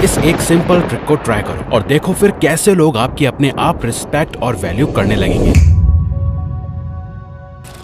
इस एक simple trick को ट्राई करो और देखो फिर कैसे लोग आपकी अपने आप रिस्पेक्ट और वैल्यू करने लगेंगे।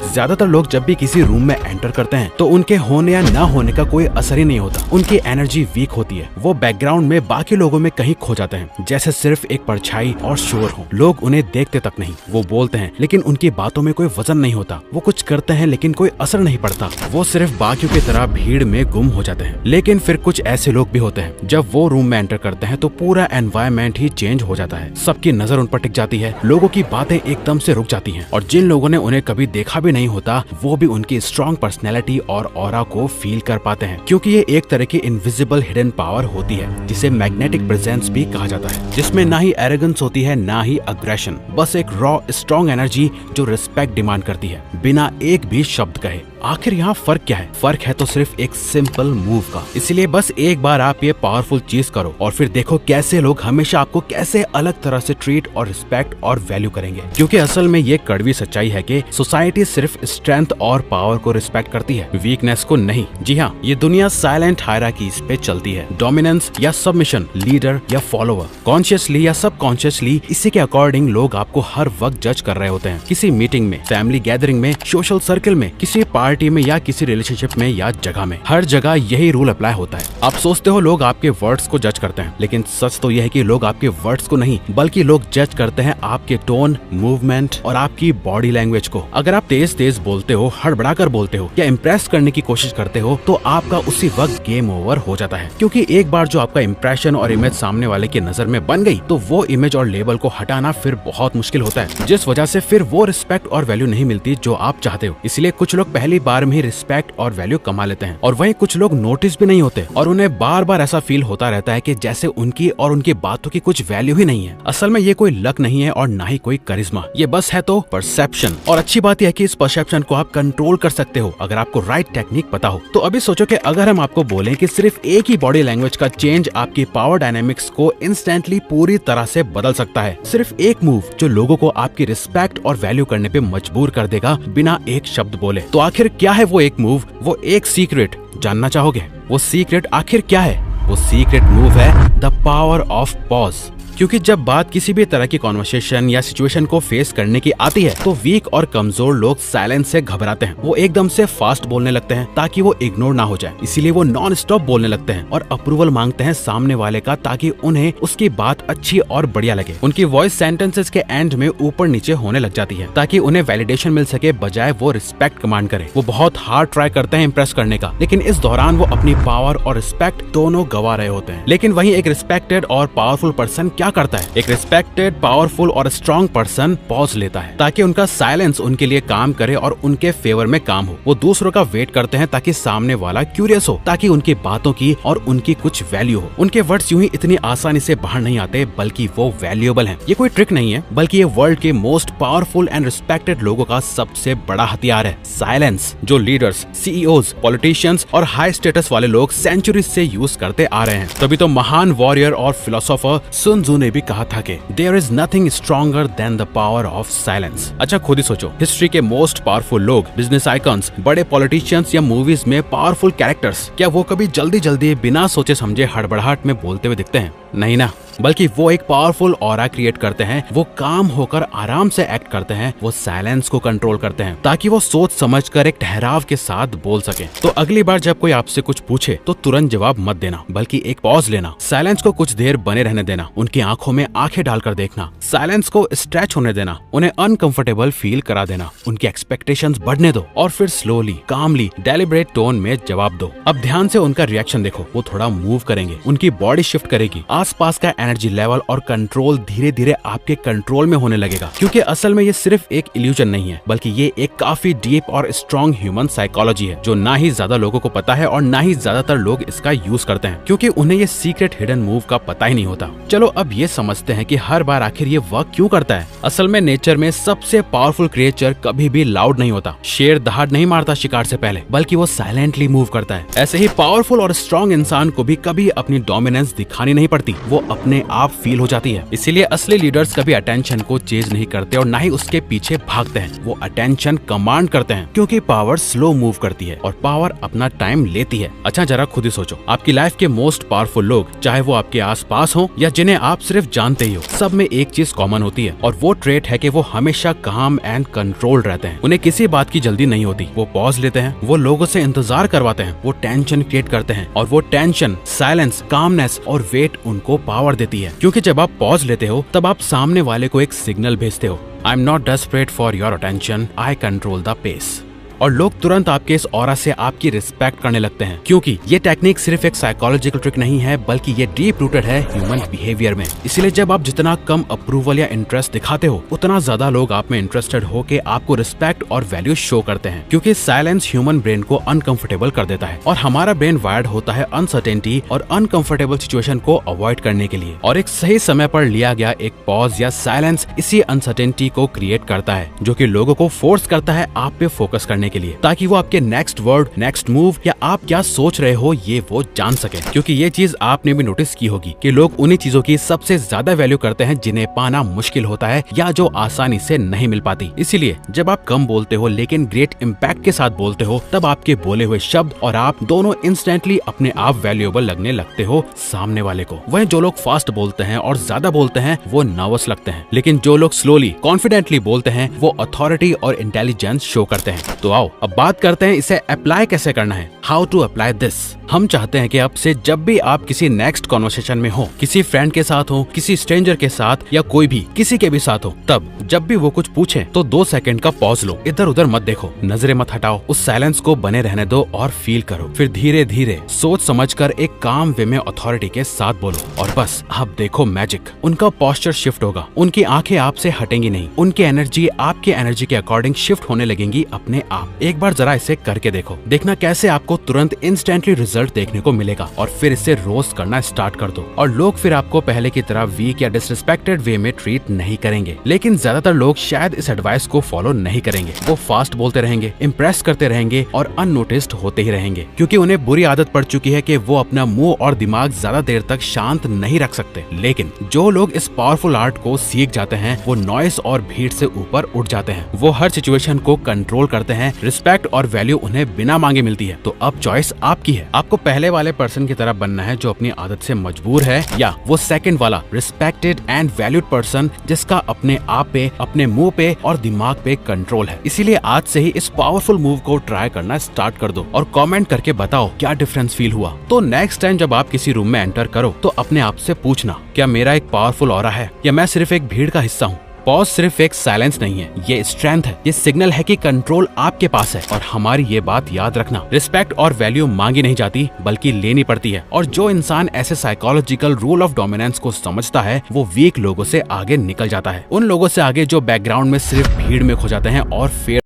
ज्यादातर लोग जब भी किसी रूम में एंटर करते हैं तो उनके होने या ना होने का कोई असर ही नहीं होता। उनकी एनर्जी वीक होती है, वो बैकग्राउंड में बाकी लोगों में कहीं खो जाते हैं, जैसे सिर्फ एक परछाई और शोर हो। लोग उन्हें देखते तक नहीं, वो बोलते हैं लेकिन उनकी बातों में कोई वजन नहीं होता। वो कुछ करते हैं लेकिन कोई असर नहीं पड़ता। वो सिर्फ बाकियों की तरह भीड़ में गुम हो जाते हैं। लेकिन फिर कुछ ऐसे लोग भी होते हैं, जब वो रूम में एंटर करते हैं तो पूरा एनवायरनमेंट ही चेंज हो जाता है। सबकी नजर उन पर टिक जाती है, लोगों की बातें एकदम से रुक जाती हैं और जिन लोगों ने उन्हें कभी देखा भी नहीं होता वो भी उनकी स्ट्रॉन्ग पर्सनैलिटी और ऑरा को फील कर पाते हैं, क्योंकि ये एक तरह की इनविजिबल हिडन पावर होती है जिसे मैग्नेटिक प्रेजेंस भी कहा जाता है, जिसमें ना ही एरोगेंस होती है ना ही अग्रेशन, बस एक रॉ स्ट्रॉन्ग एनर्जी जो रिस्पेक्ट डिमांड करती है बिना एक भी शब्द कहे। आखिर यहाँ फर्क क्या है? फर्क है तो सिर्फ एक सिंपल मूव का। इसलिए बस एक बार आप ये पावरफुल चीज करो और फिर देखो कैसे लोग हमेशा आपको कैसे अलग तरह से ट्रीट और रिस्पेक्ट और वैल्यू करेंगे। क्योंकि असल में ये कड़वी सच्चाई है कि सोसाइटी सिर्फ स्ट्रेंथ और पावर को रिस्पेक्ट करती है, वीकनेस को नहीं। जी हाँ, ये दुनिया साइलेंट हायरार्कीज पे चलती है। डोमिनेंस या सबमिशन, लीडर या फॉलोअर, कॉन्शियसली या सबकॉन्शियसली, इसी के अकॉर्डिंग लोग आपको हर वक्त जज कर रहे होते हैं। किसी मीटिंग में, फैमिली गैदरिंग में, सोशल सर्कल में, किसी पार्टी में या किसी रिलेशनशिप में या जगह में, हर जगह यही रूल अप्लाई होता है। आप सोचते हो लोग आपके वर्ड्स को जज करते हैं, लेकिन सच तो यह है कि लोग आपके वर्ड्स को नहीं बल्कि लोग जज करते हैं आपके टोन, मूवमेंट और आपकी बॉडी लैंग्वेज को। अगर आप तेज तेज बोलते हो, हड़बड़ाकर बोलते हो या इम्प्रेस करने की कोशिश करते हो तो आपका उसी वक्त गेम ओवर हो जाता है। क्योंकि एक बार जो आपका इंप्रेशन और इमेज सामने वाले की नजर में बन गई तो वो इमेज और लेबल को हटाना फिर बहुत मुश्किल होता है, जिस वजह से फिर वो रिस्पेक्ट और वैल्यू नहीं मिलती जो आप चाहते हो। इसलिए कुछ लोग पहली बार में ही रिस्पेक्ट और वैल्यू कमा लेते हैं और वहीं कुछ लोग नोटिस भी नहीं होते और उन्हें बार बार ऐसा फील होता रहता है कि जैसे उनकी और उनकी बातों की कुछ वैल्यू ही नहीं है। असल में ये कोई लक नहीं है और ना ही कोई करिश्मा, ये बस है तो परसेप्शन। और अच्छी बात यह है कि इस परसेप्शन को आप कंट्रोल कर सकते हो अगर आपको राइट टेक्निक पता हो। तो अभी सोचो कि अगर हम आपको बोलें कि सिर्फ एक ही बॉडी लैंग्वेज का चेंज आपकी पावर डायनेमिक्स को इंस्टेंटली पूरी तरह से बदल सकता है। सिर्फ एक मूव जो लोगों को आपकी रिस्पेक्ट और वैल्यू करने पे मजबूर कर देगा बिना एक शब्द बोले। तो आखिर क्या है वो एक मूव, वो एक सीक्रेट? जानना चाहोगे? वो सीक्रेट आखिर क्या है? वो सीक्रेट मूव है द पावर ऑफ पॉज। क्योंकि जब बात किसी भी तरह की कॉन्वर्सेशन या सिचुएशन को फेस करने की आती है तो वीक और कमजोर लोग साइलेंस से घबराते हैं। वो एकदम से फास्ट बोलने लगते हैं ताकि वो इग्नोर ना हो जाए, इसीलिए वो नॉन स्टॉप बोलने लगते हैं और अप्रूवल मांगते हैं सामने वाले का ताकि उन्हें उसकी बात अच्छी और बढ़िया लगे। उनकी वॉइस सेंटेंसेस के एंड में ऊपर नीचे होने लग जाती है ताकि उन्हें वैलिडेशन मिल सके बजाय वो रिस्पेक्ट कमांड करे। वो बहुत हार्ड ट्राई करते हैं इम्प्रेस करने का, लेकिन इस दौरान वो अपनी पावर और रिस्पेक्ट दोनों गवा रहे होते हैं। लेकिन वहीं एक रिस्पेक्टेड और पावरफुल पर्सन क्या करता है? एक रिस्पेक्टेड, पावरफुल और स्ट्रॉन्ग पर्सन पॉज लेता है ताकि उनका साइलेंस उनके लिए काम करे और उनके फेवर में काम हो। वो दूसरों का वेट करते हैं ताकि सामने वाला क्यूरियस हो, ताकि उनकी बातों की और उनकी कुछ वैल्यू हो। उनके वर्ड्स यूं ही इतनी आसानी से बाहर नहीं आते बल्कि वो वैल्यूएबल हैं। ये कोई ट्रिक नहीं है बल्कि ये वर्ल्ड के मोस्ट पावरफुल एंड रिस्पेक्टेड लोगों का सबसे बड़ा हथियार है, साइलेंस, जो लीडर्स, सीईओज, पॉलिटिशियंस और हाई स्टेटस वाले लोग सेंचुरीज से यूज करते आ रहे हैं। तभी तो महान वॉरियर और फिलोसोफर सुन त्जू ने भी कहा था कि there is nothing stronger than the power of silence. अच्छा खुद ही सोचो, हिस्ट्री के मोस्ट पावरफुल लोग, बिजनेस आइकॉन्स, बड़े पॉलिटिशियंस या मूवीज में पावरफुल कैरेक्टर्स, क्या वो कभी जल्दी जल्दी बिना सोचे समझे हड़बड़ाहट में बोलते हुए दिखते हैं? नहीं ना, बल्कि वो एक पावरफुल ऑरा क्रिएट करते हैं। वो काम होकर आराम से एक्ट करते हैं, वो साइलेंस को कंट्रोल करते हैं ताकि वो सोच समझकर एक ठहराव के साथ बोल सके। तो अगली बार जब कोई आपसे कुछ पूछे तो तुरंत जवाब मत देना, बल्कि एक पॉज लेना, साइलेंस को कुछ देर बने रहने देना, उनकी आंखों में आंखें डालकर देखना, साइलेंस को स्ट्रेच होने देना, उन्हें अनकंफर्टेबल फील करा देना, उनकी एक्सपेक्टेशंस बढ़ने दो और फिर स्लोली, कामली, डेलिब्रेट टोन में जवाब दो। अब ध्यान से उनका रिएक्शन देखो, वो थोड़ा मूव करेंगे, उनकी बॉडी शिफ्ट करेगी, आसपास का एनर्जी लेवल और कंट्रोल धीरे धीरे आपके कंट्रोल में होने लगेगा। क्योंकि असल में ये सिर्फ एक इल्यूजन नहीं है बल्कि ये एक काफी डीप और स्ट्रॉन्ग ह्यूमन साइकोलॉजी है जो ना ही ज्यादा लोगों को पता है और ना ही ज्यादातर लोग इसका यूज करते हैं, क्योंकि उन्हें ये सीक्रेट हिडन मूव का पता ही नहीं होता। चलो अब ये समझते हैं कि हर बार आखिर ये वर्क क्यों करता है। असल में नेचर में सबसे पावरफुल क्रिएचर कभी भी लाउड नहीं होता। शेर दहाड़ नहीं मारता शिकार से पहले, बल्कि वो साइलेंटली मूव करता है। ऐसे ही पावरफुल और स्ट्रॉन्ग इंसान को भी कभी अपनी डोमिनेंस दिखानी नहीं पड़ती, वो अपने आप फील हो जाती है। इसीलिए असली लीडर्स कभी अटेंशन को चेज नहीं करते और ना ही उसके पीछे भागते हैं। वो अटेंशन कमांड करते हैं, क्योंकि पावर स्लो मूव करती है और पावर अपना टाइम लेती है। अच्छा, जरा खुद ही सोचो, आपकी लाइफ के मोस्ट पावरफुल लोग, चाहे वो आपके आसपास हो या जिन्हें आप सिर्फ जानते ही हो, सब में एक चीज कॉमन होती है और वो ट्रेट है कि वो हमेशा काम एंड कंट्रोल रहते हैं। उन्हें किसी बात की जल्दी नहीं होती। वो पॉज लेते हैं, वो लोगों से इंतजार करवाते हैं, वो टेंशन क्रिएट करते हैं और वो टेंशन, साइलेंस, कामनेस और वेट उनको पावर देती है। क्योंकि जब आप पॉज लेते हो तब आप सामने वाले को एक सिग्नल भेजते हो, I am not desperate for your attention, I control the pace. और लोग तुरंत आपके इस ऑरा से आपकी रिस्पेक्ट करने लगते हैं, क्योंकि ये टेक्निक सिर्फ एक साइकोलॉजिकल ट्रिक नहीं है, बल्कि ये डीप रूटेड है ह्यूमन बिहेवियर में। इसलिए जब आप जितना कम अप्रूवल या इंटरेस्ट दिखाते हो, उतना ज्यादा लोग आप में इंटरेस्टेड होके आपको रिस्पेक्ट और वैल्यू शो करते हैं। क्योंकि साइलेंस ह्यूमन ब्रेन को अनकंफर्टेबल कर देता है और हमारा ब्रेन वायर्ड होता है अनसर्टेनिटी और अनकंफर्टेबल सिचुएशन को अवॉइड करने के लिए। और एक सही समय पर लिया गया एक पॉज या साइलेंस इसी अनसर्टेनिटी को क्रिएट करता है, जो कि लोगों को फोर्स करता है आप पे फोकस करने के लिए, ताकि वो आपके नेक्स्ट वर्ड, नेक्स्ट मूव या आप क्या सोच रहे हो ये वो जान सके। क्योंकि ये चीज आपने भी नोटिस की होगी कि लोग उन्हीं चीजों की सबसे ज्यादा वैल्यू करते हैं जिन्हें पाना मुश्किल होता है या जो आसानी से नहीं मिल पाती। इसीलिए जब आप कम बोलते हो लेकिन ग्रेट इम्पैक्ट के साथ बोलते हो, तब आपके बोले हुए शब्द और आप दोनों इंस्टेंटली अपने आप वैल्यूएबल लगने लगते हो सामने वाले को। वहीं जो लोग फास्ट बोलते हैं और ज्यादा बोलते हैं वो नर्वस लगते हैं, लेकिन जो लोग स्लोली कॉन्फिडेंटली बोलते हैं वो अथॉरिटी और इंटेलिजेंस शो करते हैं। तो आओ अब बात करते हैं इसे अप्लाई कैसे करना है, हाउ टू अप्लाई दिस। हम चाहते हैं कि अब से जब भी आप किसी नेक्स्ट कॉन्वर्सेशन में हो, किसी फ्रेंड के साथ हो, किसी स्ट्रेंजर के साथ या कोई भी किसी के भी साथ हो, तब जब भी वो कुछ पूछे तो 2 सेकंड का पॉज लो, इधर उधर मत देखो, नजरें मत हटाओ, उस साइलेंस को बने रहने दो और फील करो। फिर धीरे धीरे सोच समझकर एक काम वे में अथॉरिटी के साथ बोलो और बस आप देखो मैजिक, उनका पोस्चर शिफ्ट होगा, उनकी आंखें आपसे हटेंगी नहीं, उनकी एनर्जी आपके एनर्जी के अकॉर्डिंग शिफ्ट होने लगेंगी अपने आप। एक बार जरा इसे करके देखो, देखना कैसे आपको तुरंत इंस्टेंटली रिजल्ट देखने को मिलेगा। और फिर इसे रोस्ट करना स्टार्ट कर दो और लोग फिर आपको पहले की तरह वीक या डिसरिस्पेक्टेड वे में ट्रीट नहीं करेंगे। लेकिन ज्यादातर लोग शायद इस एडवाइस को फॉलो नहीं करेंगे। वो फास्ट बोलते रहेंगे, इम्प्रेस करते रहेंगे और अननोटिस्ड होते ही रहेंगे, क्योंकि उन्हें बुरी आदत पड़ चुकी है कि वो अपना मुंह और दिमाग ज्यादा देर तक शांत नहीं रख सकते। लेकिन जो लोग इस पावरफुल आर्ट को सीख जाते हैं वो नॉइस और भीड़ से ऊपर उठ जाते हैं। वो हर सिचुएशन को कंट्रोल करते हैं, रिस्पेक्ट और वैल्यू उन्हें बिना मांगे मिलती है। तो अब चॉइस आपकी है, आपको पहले वाले पर्सन की तरह बनना है जो अपनी आदत से मजबूर है, या वो सेकंड वाला रिस्पेक्टेड एंड वैल्यूड पर्सन जिसका अपने आप पे, अपने मुंह पे और दिमाग पे कंट्रोल है। इसीलिए आज से ही इस पावरफुल मूव को ट्राई करना स्टार्ट कर दो और कमेंट करके बताओ क्या डिफरेंस फील हुआ। तो नेक्स्ट टाइम जब आप किसी रूम में एंटर करो तो अपने आप से पूछना, क्या मेरा एक पावरफुल ऑरा है या मैं सिर्फ एक भीड़ का हिस्सा हूँ। पॉज सिर्फ एक साइलेंस नहीं है, ये स्ट्रेंथ है, ये सिग्नल है कि कंट्रोल आपके पास है। और हमारी ये बात याद रखना, रिस्पेक्ट और वैल्यू मांगी नहीं जाती बल्कि लेनी पड़ती है। और जो इंसान ऐसे साइकोलॉजिकल रूल ऑफ डोमिनेंस को समझता है वो वीक लोगों से आगे निकल जाता है, उन लोगों से आगे जो बैकग्राउंड में सिर्फ भीड़ में खो जाते हैं और फेयर